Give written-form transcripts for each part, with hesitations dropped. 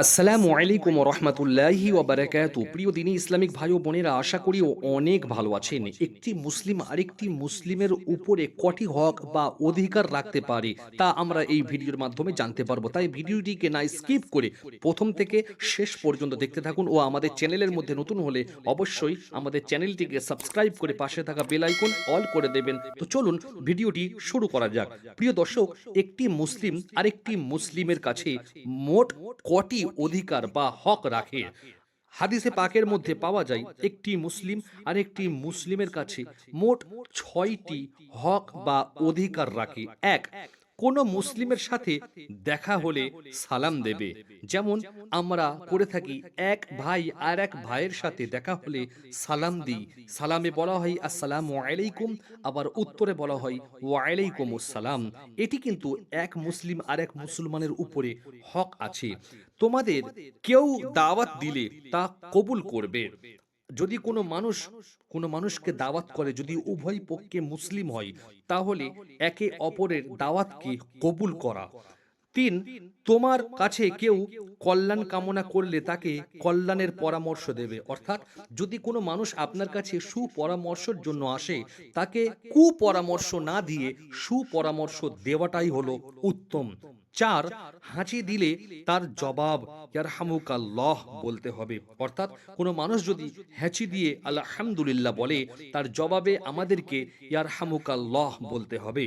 আসসালামু আলাইকুম রহমতুল্লাহি ওয়া বারাকাতু। প্রিয় দিনী ইসলামিক ভাই ও বোনেরা, আশা করি অনেক ভালো আছেন। একটি মুসলিম আরেকটি মুসলিমের উপরে কটি হক বা অধিকার রাখতে পারে তা আমরা এই ভিডিওর মাধ্যমে জানতে পারবো। তাই ভিডিওটিকে না স্কিপ করে প্রথম থেকে শেষ পর্যন্ত দেখতে থাকুন ও আমাদের চ্যানেলের মধ্যে নতুন হলে অবশ্যই আমাদের চ্যানেলটিকে সাবস্ক্রাইব করে পাশে থাকা বেল আইকন অল করে দেবেন। তো চলুন ভিডিওটি শুরু করা যাক। প্রিয় দর্শক, একটি মুসলিম আরেকটি মুসলিমের কাছে মোট কটি অধিকার বা হক রাখে? হাদিসে পাকের মধ্যে পাওয়া যায় একটি মুসলিম আরেকটি মুসলিমের কাছে মোট 6টি হক বা অধিকার রাখে। এক, কোন মুসলিমের সাথে দেখা হলে সালাম দেবে। যেমন আমরা করে থাকি, এক ভাই আর এক ভাইয়ের সাথে দেখা হলে সালাম দিই। সালামে বলা হয় আসসালামু আলাইকুম, আবার উত্তরে বলা হয় ওয়ালাইকুম আসসালাম। এটি কিন্তু এক মুসলিম আর এক মুসলমানের উপরে হক আছে। তোমাদের কেউ দাওয়াত দিলে তা কবুল করবে। যদি কোনো মানুষকে দাওয়াত করে, যদি উভয় পক্ষে মুসলিম হয়, তাহলে একে অপরের দাওয়াতকে কবুল করা। তিন, তোমার কাছে কেউ কল্যাণ কামনা করলে তাকে কল্যাণের পরামর্শ দেবে। অর্থাৎ যদি কোনো মানুষ আপনার কাছে সুপরামর্শের জন্য আসে, তাকে কুপরামর্শ না দিয়ে সুপরামর্শ দেওয়াটাই হলো উত্তম। চার, হাঁচি দিলে তার জবাব ইয়ারহামুকাল্লাহ বলতে হবে। অর্থাৎ কোনো মানুষ যদি হ্যাঁচি দিয়ে আলহামদুলিল্লাহ বলে, তার জবাবে আমাদেরকে ইয়ারহামুকাল্লাহ বলতে হবে।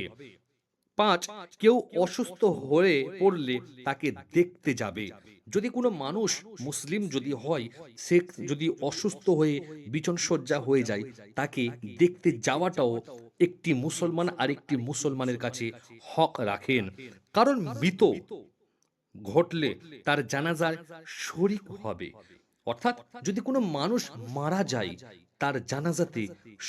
পাঁচ, কেউ অসুস্থ হয়ে পড়লে তাকে দেখতে যাবে। যদি কোনো মানুষ মুসলিম যদি হয়, সে যদি অসুস্থ হয়ে বিছনসজ্জা হয়ে যায়, তাকে দেখতে যাওয়াটাও একটি মুসলমান আরেকটি মুসলমানের কাছে হক রাখেন। কারণ মৃত ঘটলে তার জানাজায় শরিক হবে। অর্থাৎ যদি কোনো মানুষ মারা যায়, তার জানাজাতে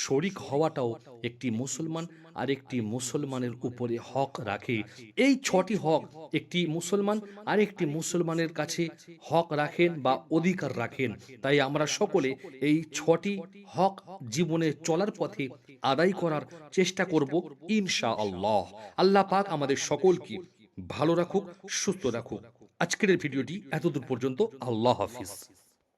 শরিক হওয়াটাও একটি মুসলমান আর একটি মুসলমানের উপরে হক রাখে। এই 6টি হক একটি মুসলমান আর একটি মুসলমানের কাছে হক রাখেন বা অধিকার রাখেন। তাই আমরা সকলে এই 6টি হক জীবনে চলার পথে আদায় করার চেষ্টা করব ইনশাআল্লাহ। আল্লাহ পাক আমাদের সকলকে ভালো রাখুক, সুস্থ রাখুক। আজকের এই ভিডিওটি এতদূর পর্যন্ত। আল্লাহ হাফিজ।